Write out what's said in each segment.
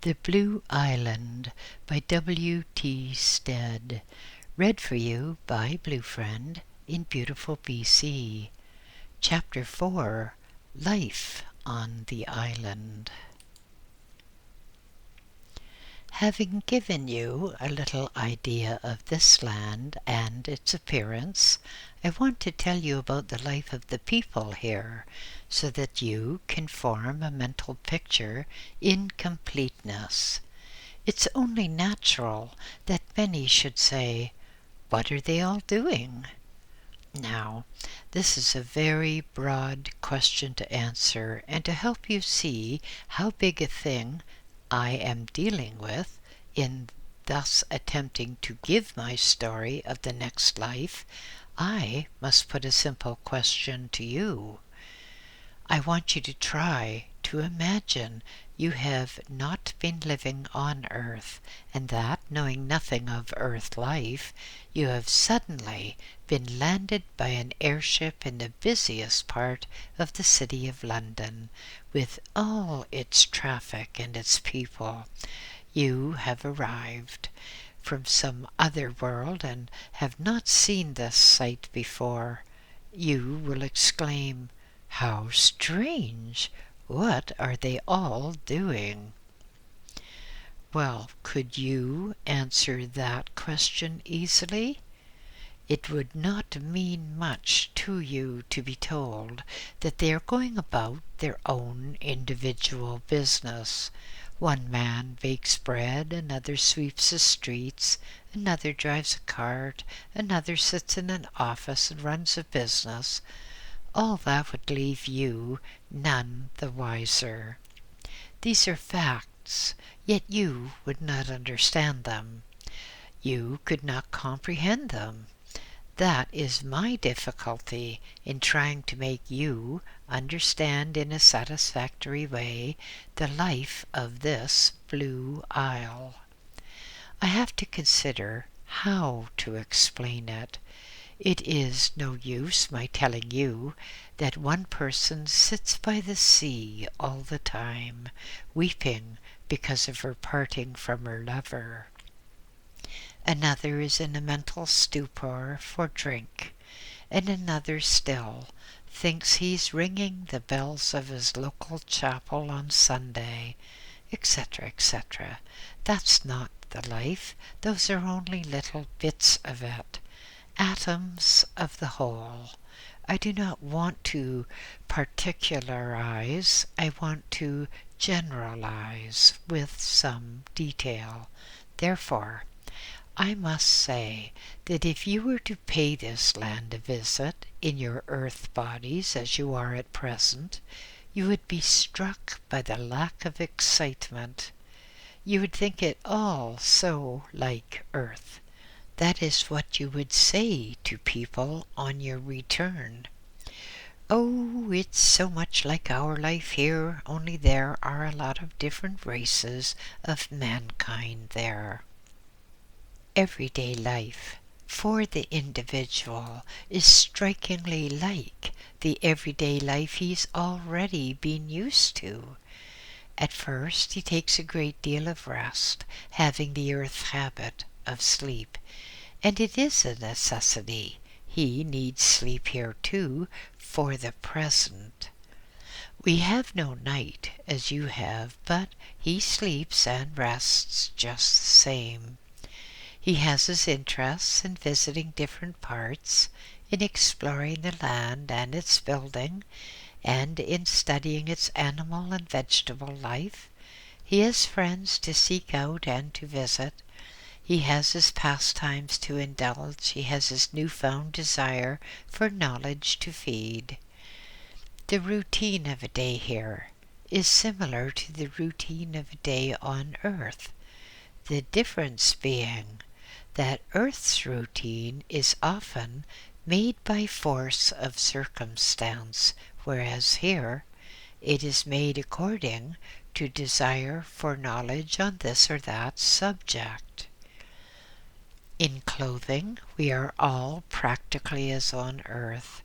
The Blue Island by W.T. Stead. Read for you by BlueFriend in beautiful BC. Chapter 4. Life on the Island. Having given you a little idea of this land and its appearance, I want to tell you about the life of the people here, so that you can form a mental picture in completeness. It's only natural that many should say, "What are they all doing?" Now, this is a very broad question to answer, and to help you see how big a thing I am dealing with in thus attempting to give my story of the next life, I must put a simple question to you. I want you to try to imagine you have not been living on earth, and that, knowing nothing of earth life, you have suddenly been landed by an airship in the busiest part of the city of London, with all its traffic and its people. You have arrived from some other world and have not seen this sight before. You will exclaim, "How strange! What are they all doing?" Well, could you answer that question easily? It would not mean much to you to be told that they are going about their own individual business. One man bakes bread, another sweeps the streets, another drives a cart, another sits in an office and runs a business. All that would leave you none the wiser. These are facts, yet you would not understand them. You could not comprehend them. That is my difficulty in trying to make you understand in a satisfactory way the life of this blue isle. I have to consider how to explain it. It is no use my telling you that one person sits by the sea all the time, weeping because of her parting from her lover. Another is in a mental stupor for drink, and another still thinks he's ringing the bells of his local chapel on Sunday, etc., etc. That's not the life. Those are only little bits of it, atoms of the whole. I do not want to particularize, I want to generalize with some detail. Therefore, I must say that if you were to pay this land a visit in your earth bodies as you are at present, you would be struck by the lack of excitement. You would think it all so like earth. That is what you would say to people on your return. "Oh, it's so much like our life here, only there are a lot of different races of mankind there." Everyday life for the individual is strikingly like the everyday life he's already been used to. At first he takes a great deal of rest, having the earth habit of sleep, and it is a necessity. He needs sleep here too, for the present. We have no night as you have, but he sleeps and rests just the same. He has his interests in visiting different parts, in exploring the land and its building, and in studying its animal and vegetable life. He has friends to seek out and to visit. He has his pastimes to indulge. He has his newfound desire for knowledge to feed. The routine of a day here is similar to the routine of a day on earth, the difference being that earth's routine is often made by force of circumstance, whereas here it is made according to desire for knowledge on this or that subject. In clothing, we are all practically as on earth.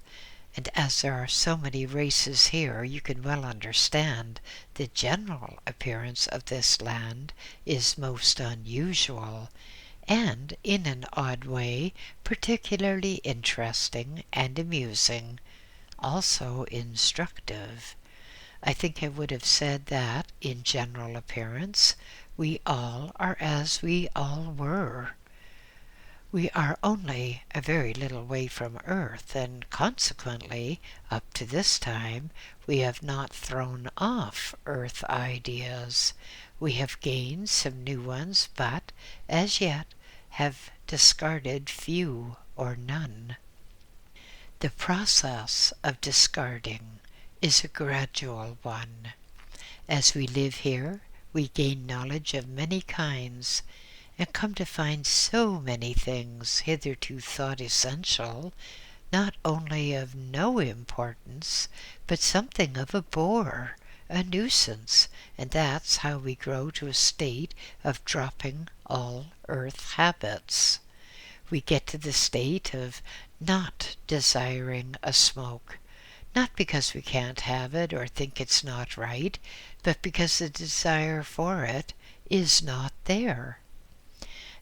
And as there are so many races here, you can well understand the general appearance of this land is most unusual, and in an odd way particularly interesting and amusing, also instructive. I think I would have said that, in general appearance, we all are as we all were. We are only a very little way from Earth, and consequently, up to this time, we have not thrown off Earth ideas. We have gained some new ones, but, as yet, have discarded few or none. The process of discarding is a gradual one. As we live here, we gain knowledge of many kinds, and come to find so many things hitherto thought essential, not only of no importance, but something of a bore, a nuisance, and that's how we grow to a state of dropping all earth habits. We get to the state of not desiring a smoke, not because we can't have it or think it's not right, but because the desire for it is not there.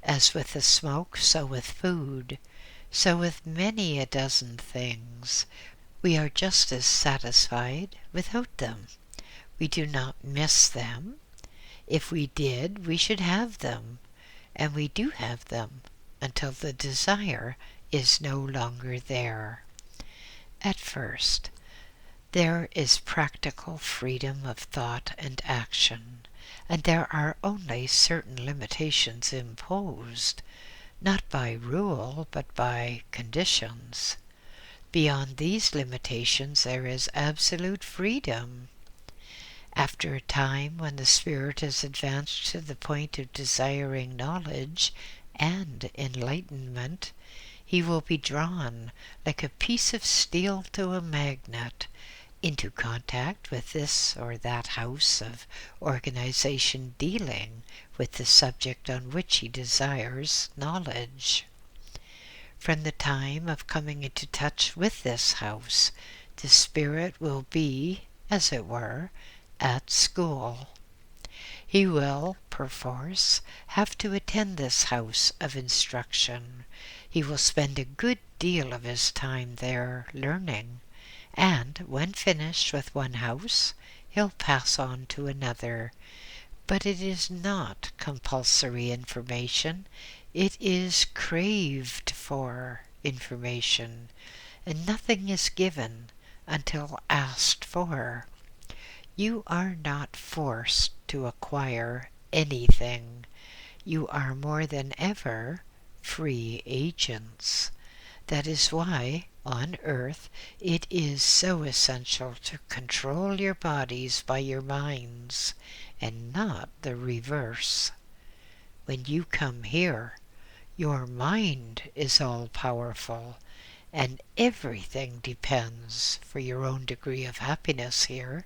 As with the smoke, so with food, so with many a dozen things. We are just as satisfied without them. We do not miss them. If we did, we should have them, and we do have them until the desire is no longer there. At first, there is practical freedom of thought and action, and there are only certain limitations imposed, not by rule, but by conditions. Beyond these limitations there is absolute freedom. After a time, when the spirit has advanced to the point of desiring knowledge and enlightenment, he will be drawn, like a piece of steel to a magnet, into contact with this or that house of organization dealing with the subject on which he desires knowledge. From the time of coming into touch with this house, the spirit will be, as it were, at school. He will, perforce, have to attend this house of instruction. He will spend a good deal of his time there learning, and when finished with one house, he'll pass on to another. But it is not compulsory information. It is craved for information, and nothing is given until asked for. You are not forced to acquire anything. You are more than ever free agents. That is why, on earth, it is so essential to control your bodies by your minds, and not the reverse. When you come here, your mind is all-powerful, and everything depends, for your own degree of happiness here,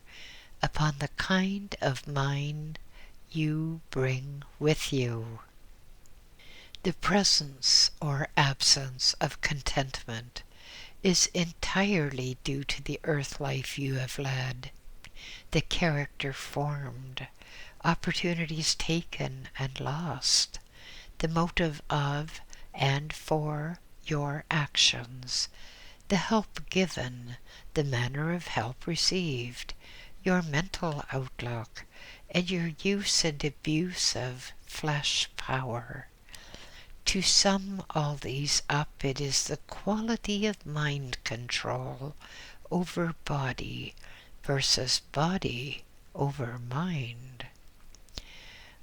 upon the kind of mind you bring with you. The presence or absence of contentment is entirely due to the earth life you have led, the character formed, opportunities taken and lost, the motive of and for your actions, the help given, the manner of help received, your mental outlook, and your use and abuse of flesh power. To sum all these up, it is the quality of mind control over body versus body over mind.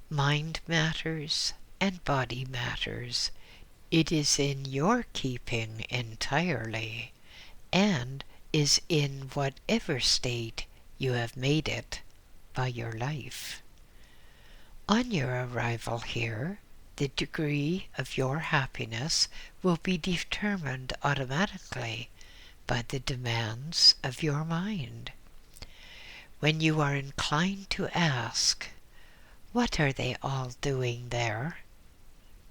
Mind matters and body matters. It is in your keeping entirely, and is in whatever state you have made it by your life. On your arrival here, the degree of your happiness will be determined automatically by the demands of your mind. When you are inclined to ask, "What are they all doing there?"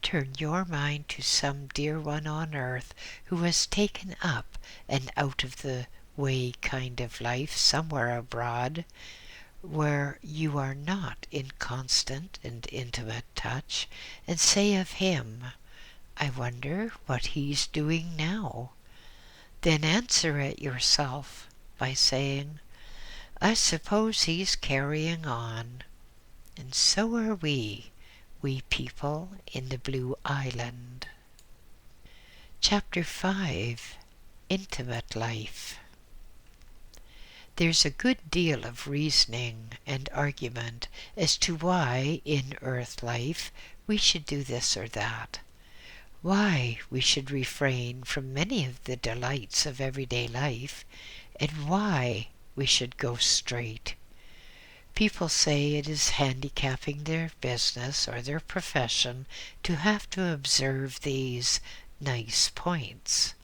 turn your mind to some dear one on earth who has taken up and out of the way kind of life somewhere abroad, where you are not in constant and intimate touch, and say of him, I wonder what he's doing now. Then answer it yourself by saying, I suppose he's carrying on. And so are we people in the Blue Island. Chapter 5. Intimate Life. There's a good deal of reasoning and argument as to why in earth life we should do this or that, why we should refrain from many of the delights of everyday life, and why we should go straight. People say it is handicapping their business or their profession to have to observe these nice points.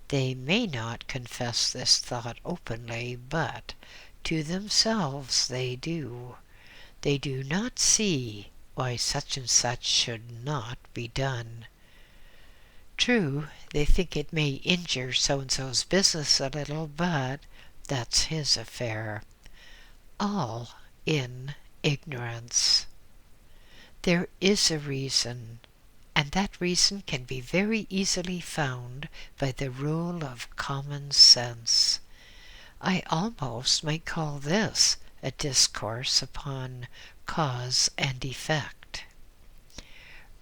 They may not confess this thought openly, but to themselves they do. They do not see why such and such should not be done. True, they think it may injure so-and-so's business a little, but that's his affair. All in ignorance. There is a reason, and that reason can be very easily found by the rule of common sense. I almost might call this a discourse upon cause and effect.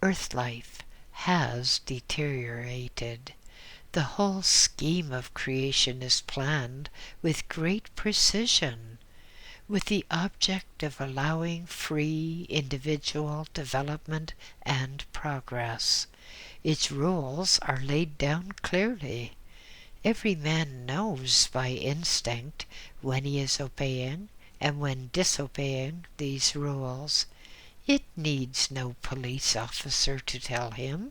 Earth life has deteriorated. The whole scheme of creation is planned with great precision, with the object of allowing free individual development and progress. Its rules are laid down clearly. Every man knows by instinct when he is obeying and when disobeying these rules. It needs no police officer to tell him.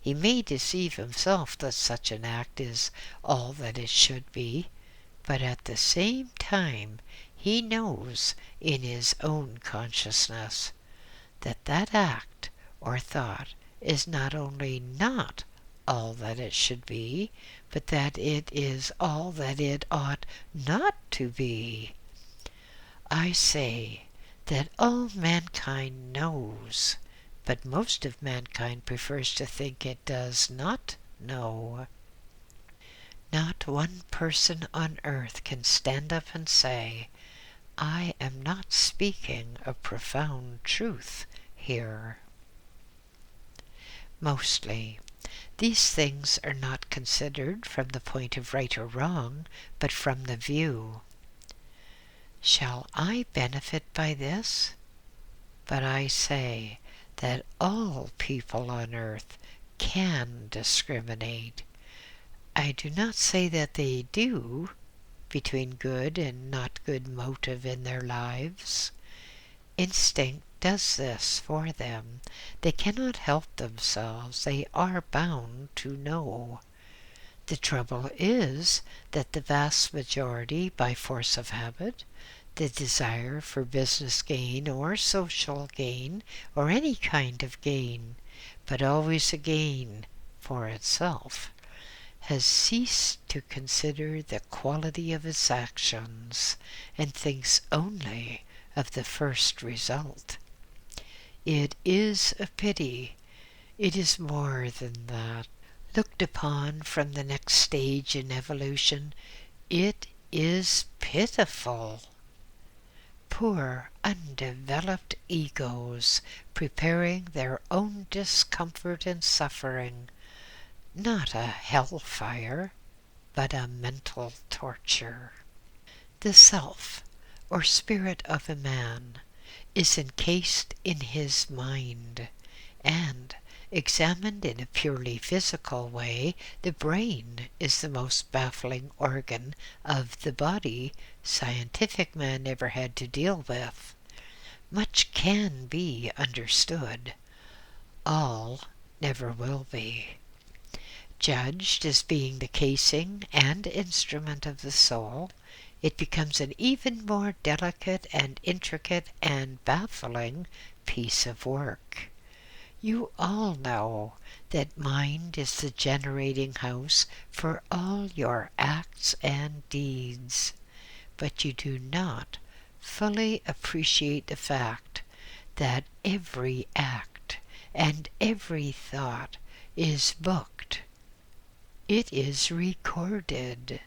He may deceive himself that such an act is all that it should be, but at the same time he knows in his own consciousness that that act or thought is not only not all that it should be, but that it is all that it ought not to be. I say that all mankind knows, but most of mankind prefers to think it does not know. Not one person on earth can stand up and say, I am not speaking a profound truth here. Mostly, these things are not considered from the point of right or wrong, but from the view. Shall I benefit by this? But I say that all people on earth can discriminate. I do not say that they do between good and not good motive in their lives. Instinct does this for them. They cannot help themselves. They are bound to know. The trouble is that the vast majority, by force of habit, the desire for business gain or social gain or any kind of gain, but always a gain for itself, has ceased to consider the quality of its actions and thinks only of the first result. It is a pity. It is more than that. Looked upon from the next stage in evolution, it is pitiful. Poor, undeveloped egos preparing their own discomfort and suffering, not a hellfire, but a mental torture. The self, or spirit of a man, is encased in his mind, and, examined in a purely physical way, the brain is the most baffling organ of the body scientific man ever had to deal with. Much can be understood. All never will be. Judged as being the casing and instrument of the soul, it becomes an even more delicate and intricate and baffling piece of work. You all know that mind is the generating house for all your acts and deeds, but you do not fully appreciate the fact that every act and every thought is booked. It is recorded.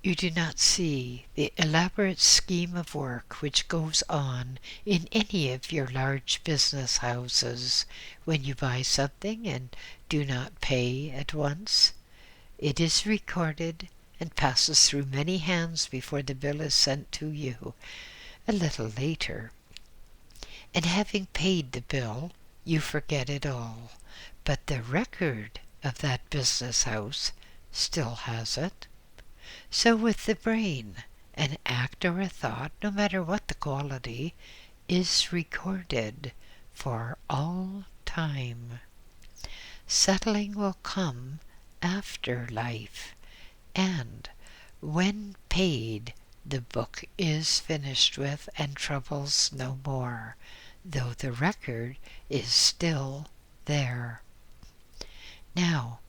You do not see the elaborate scheme of work which goes on in any of your large business houses when you buy something and do not pay at once. It is recorded and passes through many hands before the bill is sent to you a little later. And having paid the bill, you forget it all, but the record of that business house still has it. So with the brain, an act or a thought, no matter what the quality, is recorded for all time. Settling will come after life, and when paid, the book is finished with and troubles no more, though the record is still there. Now,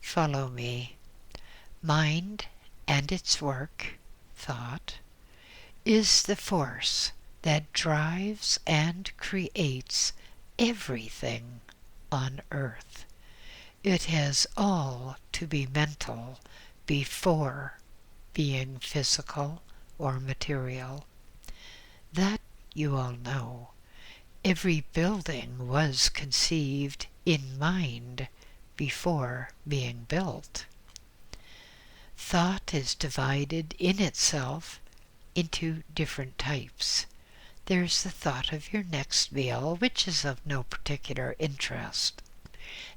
follow me. Mind and its work, thought, is the force that drives and creates everything on earth. It has all to be mental before being physical or material. That you all know. Every building was conceived in mind before being built. Thought is divided in itself into different types. There's the thought of your next meal, which is of no particular interest.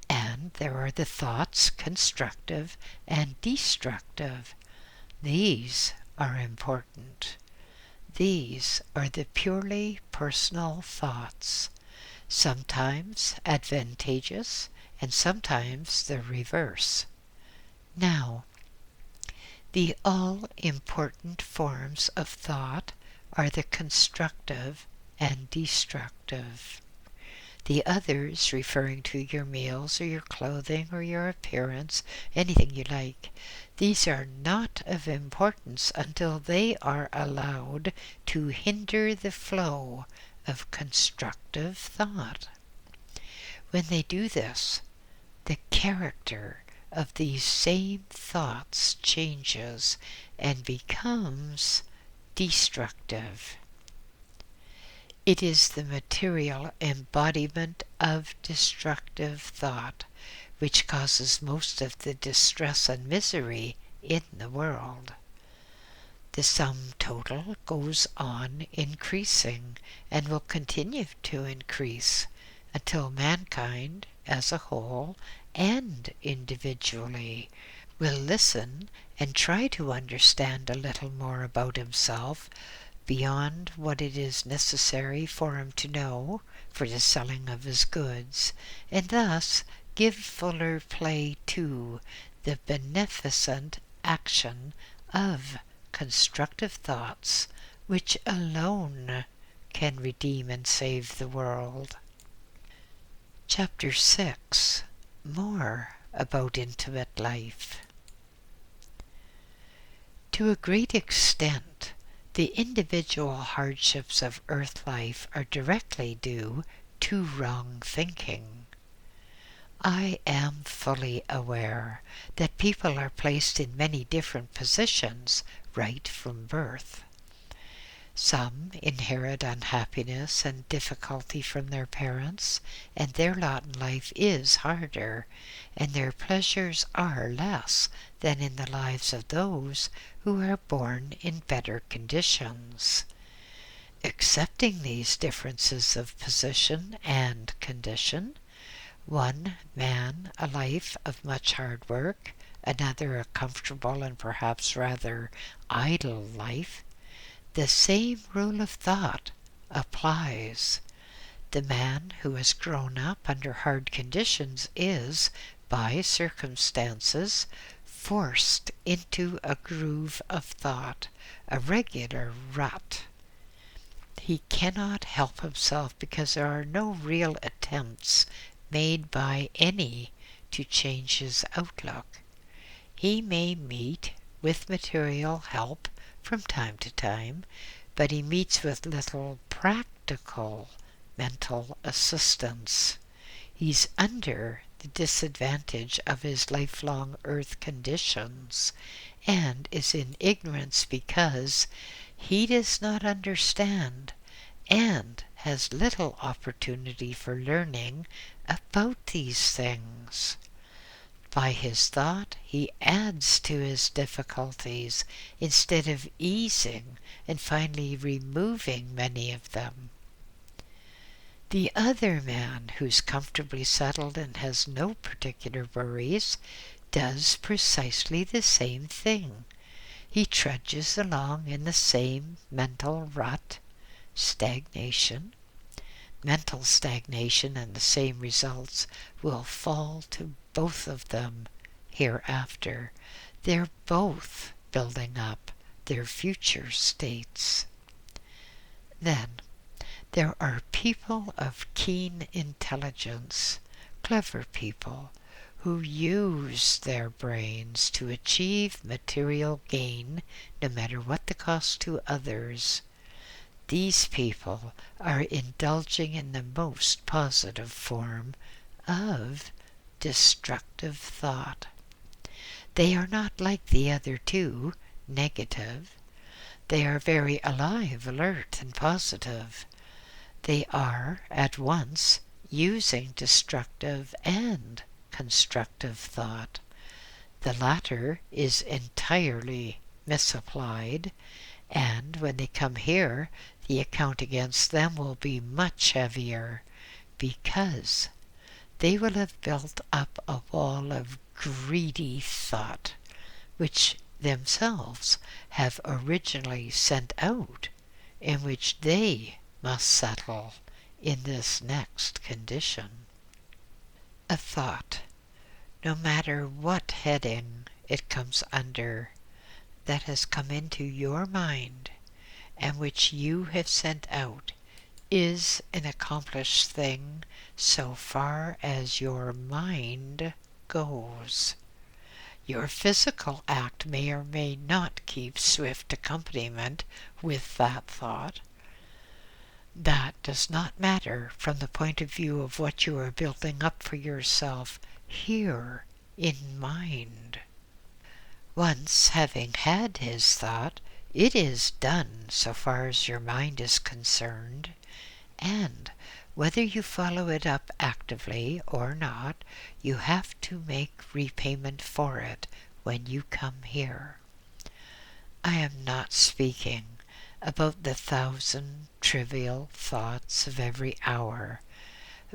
And there are the thoughts, constructive and destructive. These are important. These are the purely personal thoughts, sometimes advantageous and sometimes the reverse. Now, the all-important forms of thought are the constructive and destructive. The others, referring to your meals or your clothing or your appearance, anything you like, these are not of importance until they are allowed to hinder the flow of constructive thought. When they do this, the character of these same thoughts changes and becomes destructive. It is the material embodiment of destructive thought which causes most of the distress and misery in the world. The sum total goes on increasing and will continue to increase until mankind as a whole and individually will listen and try to understand a little more about himself beyond what it is necessary for him to know for the selling of his goods, and thus give fuller play to the beneficent action of constructive thoughts, which alone can redeem and save the world. Chapter 6. More about intimate life. To a great extent, the individual hardships of earth life are directly due to wrong thinking. I am fully aware that people are placed in many different positions right from birth. Some inherit unhappiness and difficulty from their parents, and their lot in life is harder, and their pleasures are less than in the lives of those who are born in better conditions. Accepting these differences of position and condition, one man a life of much hard work, another a comfortable and perhaps rather idle life, the same rule of thought applies. The man who has grown up under hard conditions is, by circumstances, forced into a groove of thought, a regular rut. He cannot help himself because there are no real attempts made by any to change his outlook. He may meet with material help from time to time, but he meets with little practical mental assistance. He's under the disadvantage of his lifelong earth conditions and is in ignorance because he does not understand and has little opportunity for learning about these things. By his thought, he adds to his difficulties instead of easing and finally removing many of them. The other man, who's comfortably settled and has no particular worries, does precisely the same thing. He trudges along in the same mental rut, stagnation. Mental stagnation and the same results will fall to both of them hereafter. They're both building up their future states. Then, there are people of keen intelligence, clever people, who use their brains to achieve material gain, no matter what the cost to others. These people are indulging in the most positive form of destructive thought. They are not like the other two, negative. They are very alive, alert, and positive. They are at once using destructive and constructive thought. The latter is entirely misapplied, and when they come here, the account against them will be much heavier, because they will have built up a wall of greedy thought, which themselves have originally sent out, in which they must settle in this next condition. A thought, no matter what heading it comes under, that has come into your mind and which you have sent out, is an accomplished thing so far as your mind goes. Your physical act may or may not keep swift accompaniment with that thought. That does not matter from the point of view of what you are building up for yourself here in mind. Once having had his thought, it is done so far as your mind is concerned, and whether you follow it up actively or not, you have to make repayment for it when you come here. I am not speaking about the 1,000 trivial thoughts of every hour,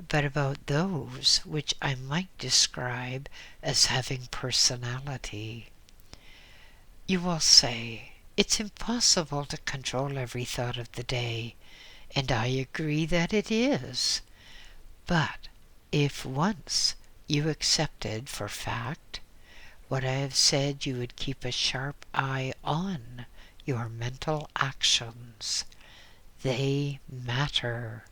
but about those which I might describe as having personality. You will say, it's impossible to control every thought of the day, and I agree that it is. But if once you accepted for fact what I have said, you would keep a sharp eye on your mental actions. They matter.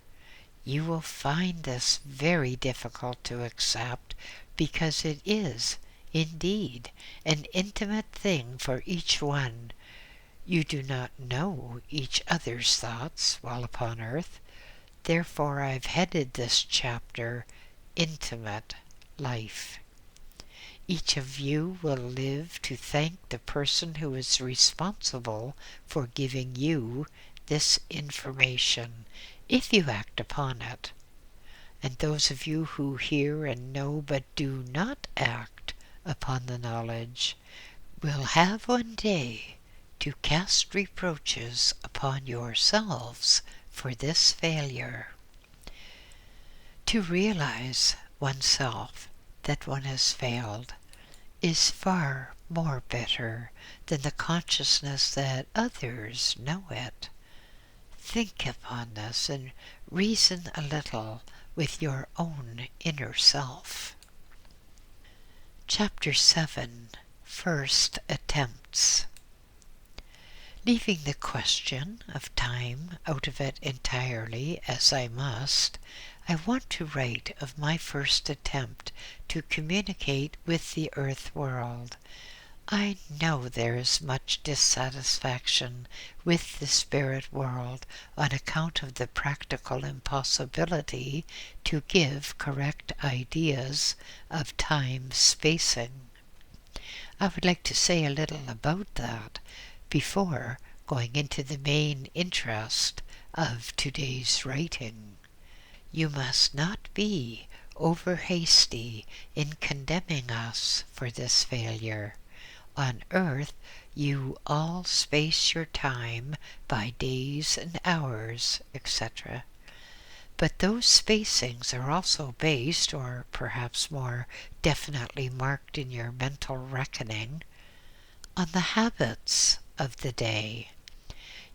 You will find this very difficult to accept because it is, indeed, an intimate thing for each one. You do not know each other's thoughts while upon earth. Therefore I've headed this chapter, Intimate Life. Each of you will live to thank the person who is responsible for giving you this information, if you act upon it. And those of you who hear and know but do not act upon the knowledge will have one day to cast reproaches upon yourselves for this failure. To realize oneself that one has failed is far more bitter than the consciousness that others know it. Think upon this and reason a little with your own inner self. Chapter 7. First Attempts. Leaving the question of time out of it entirely, as I must, I want to write of my first attempt to communicate with the earth world. I know there is much dissatisfaction with the spirit world on account of the practical impossibility to give correct ideas of time spacing. I would like to say a little about that before going into the main interest of today's writing. You must not be over hasty in condemning us for this failure. On earth, you all space your time by days and hours, etc. But those spacings are also based, or perhaps more definitely marked in your mental reckoning, on the habits of the day.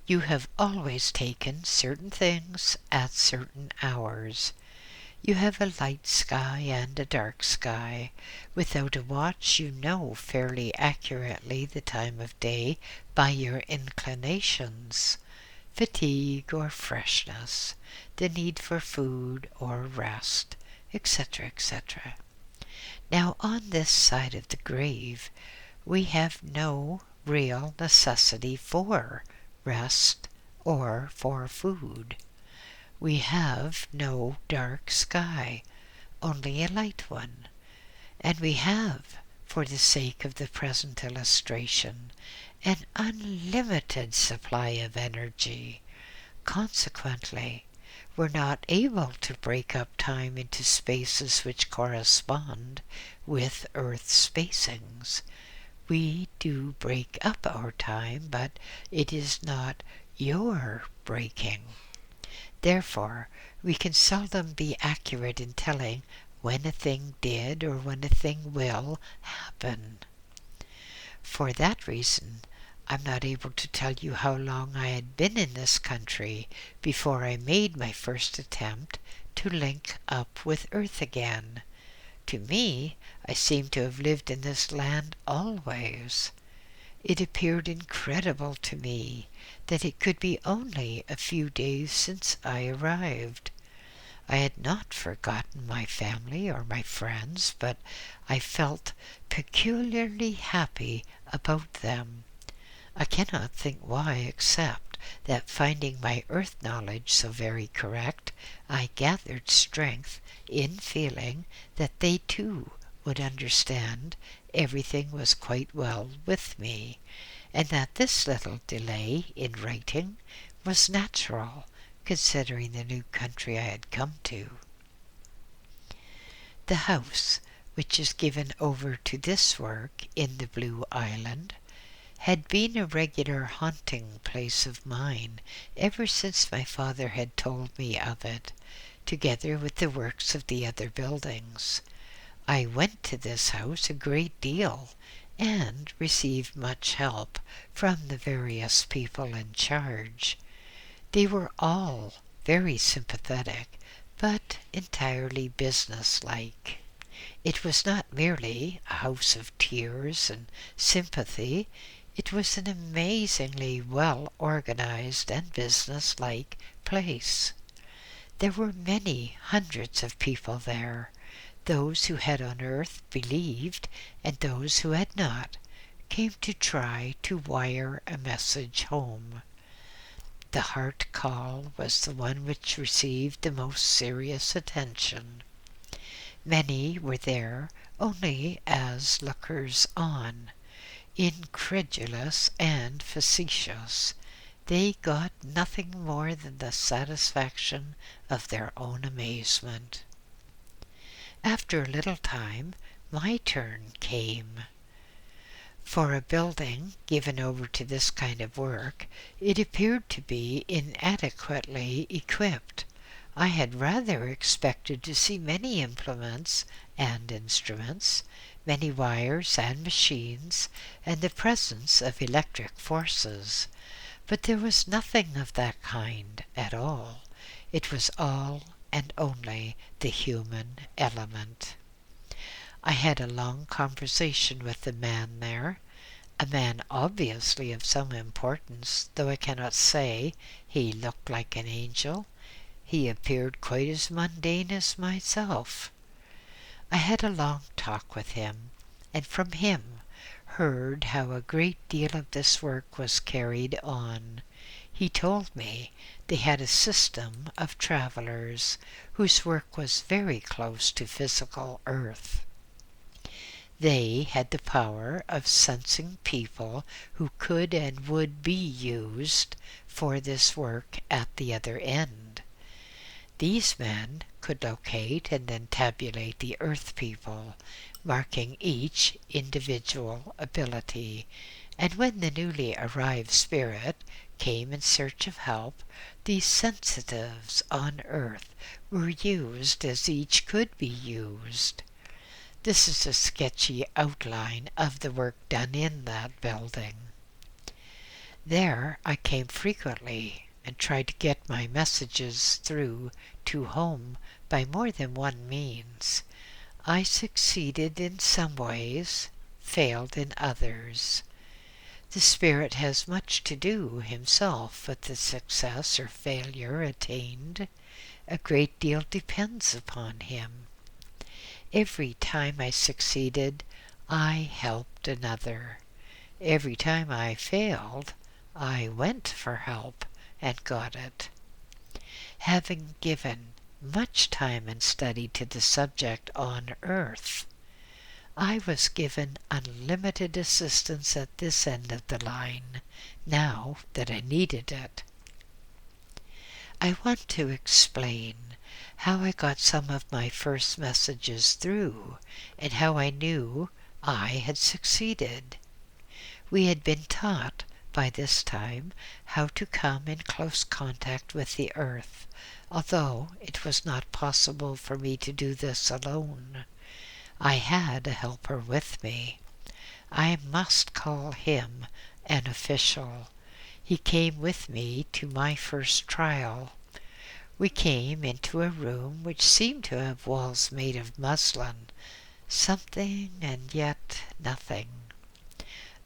You have always taken certain things at certain hours. You have a light sky and a dark sky. Without a watch, you know fairly accurately the time of day by your inclinations, fatigue or freshness, the need for food or rest, etc., etc. Now, on this side of the grave, we have no real necessity for rest or for food. We have no dark sky, only a light one, and we have, for the sake of the present illustration, an unlimited supply of energy. Consequently, we're not able to break up time into spaces which correspond with Earth's spacings. We do break up our time, but it is not your breaking. Therefore, we can seldom be accurate in telling when a thing did or when a thing will happen. For that reason, I'm not able to tell you how long I had been in this country before I made my first attempt to link up with Earth again. To me, I seem to have lived in this land always. It appeared incredible to me that it could be only a few days since I arrived. I had not forgotten my family or my friends, but I felt peculiarly happy about them. I cannot think why, except that finding my earth knowledge so very correct, I gathered strength in feeling that they too would understand everything was quite well with me, and that this little delay in writing was natural, considering the new country I had come to. The house, which is given over to this work in the Blue Island, had been a regular haunting place of mine ever since my father had told me of it, together with the works of the other buildings. I went to this house a great deal, and received much help from the various people in charge. They were all very sympathetic, but entirely business-like. It was not merely a house of tears and sympathy, it was an amazingly well-organized and business-like place. There were many hundreds of people there. Those who had on earth believed, and those who had not, came to try to wire a message home. The heart call was the one which received the most serious attention. Many were there only as lookers-on, incredulous and facetious. They got nothing more than the satisfaction of their own amazement. After a little time, my turn came. For a building given over to this kind of work, it appeared to be inadequately equipped. I had rather expected to see many implements and instruments, many wires and machines, and the presence of electric forces. But there was nothing of that kind at all. It was all and only the human element. I had a long conversation with the man there. a man obviously of some importance, though I cannot say he looked like an angel. He appeared quite as mundane as myself. I had a long talk with him, and from him heard how a great deal of this work was carried on. He told me they had a system of travelers whose work was very close to physical earth. They had the power of sensing people who could and would be used for this work at the other end. These men could locate and then tabulate the earth people, marking each individual ability, and when the newly arrived spirit came in search of help, these sensitives on earth were used as each could be used. This is a sketchy outline of the work done in that building. There I came frequently and tried to get my messages through to home by more than one means. I succeeded in some ways, failed in others. The Spirit has much to do himself with the success or failure attained. A great deal depends upon him. Every time I succeeded, I helped another. Every time I failed, I went for help and got it. Having given much time and study to the subject on earth, I was given unlimited assistance at this end of the line, now that I needed it. I want to explain how I got some of my first messages through, and how I knew I had succeeded. We had been taught by this time how to come in close contact with the earth, although it was not possible for me to do this alone. I had a helper with me. I must call him an official. He came with me to my first trial. We came into a room which seemed to have walls made of muslin, something and yet nothing.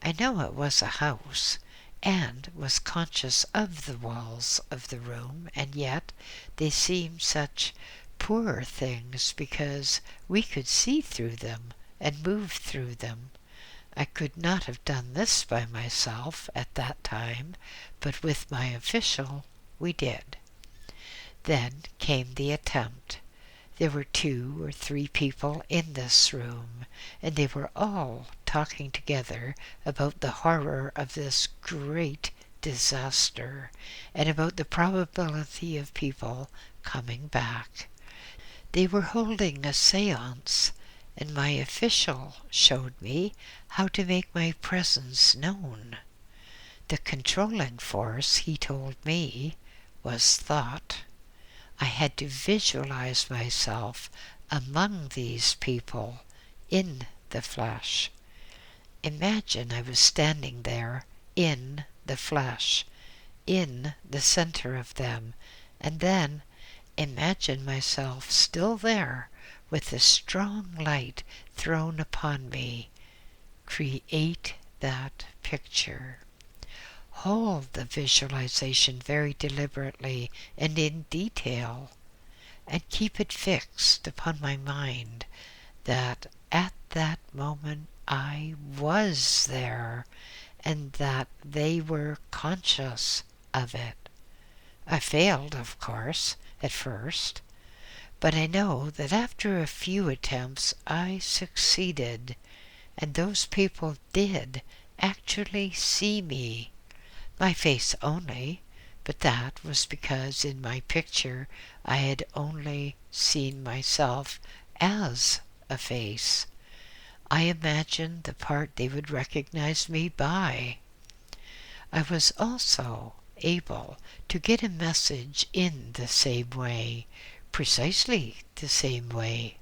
I know it was a house, and was conscious of the walls of the room, and yet they seemed such poor things because we could see through them and move through them. I could not have done this by myself at that time, but with my official we did. Then came the attempt. There were 2 or 3 people in this room, and they were all talking together about the horror of this great disaster, and about the probability of people coming back. They were holding a séance, and my official showed me how to make my presence known. The controlling force, he told me, was thought. I had to visualize myself among these people in the flesh. Imagine I was standing there in the flesh, in the center of them, and then imagine myself still there with the strong light thrown upon me. Create that picture. Hold the visualization very deliberately and in detail, and keep it fixed upon my mind that at that moment I was there, and that they were conscious of it. I failed, of course, at first, but I know that after a few attempts I succeeded, and those people did actually see me. My face only, but that was because in my picture I had only seen myself as a face. I imagined the part they would recognize me by. I was also able to get a message in the same way, precisely the same way.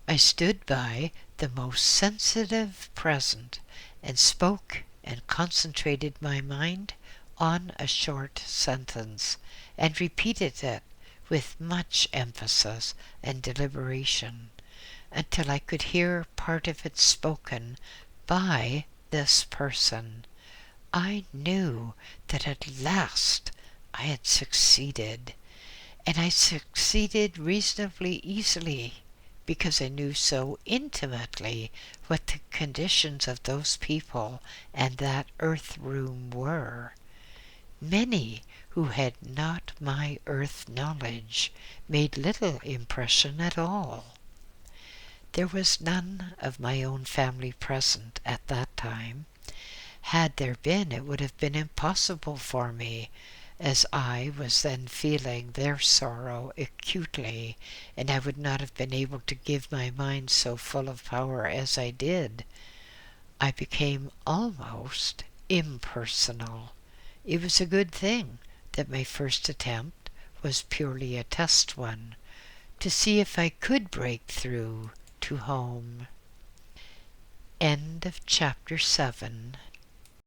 I stood by the most sensitive present and spoke and concentrated my mind on a short sentence and repeated it with much emphasis and deliberation until I could hear part of it spoken by this person, I knew that at last I had succeeded, and I succeeded reasonably easily because I knew so intimately what the conditions of those people and that earth room were. Many who had not my earth knowledge made little impression at all. There was none of my own family present at that time. Had there been, it would have been impossible for me, as I was then feeling their sorrow acutely, and I would not have been able to give my mind so full of power as I did. I became almost impersonal. It was a good thing that my first attempt was purely a test one, to see if I could break through to home. End of chapter 7.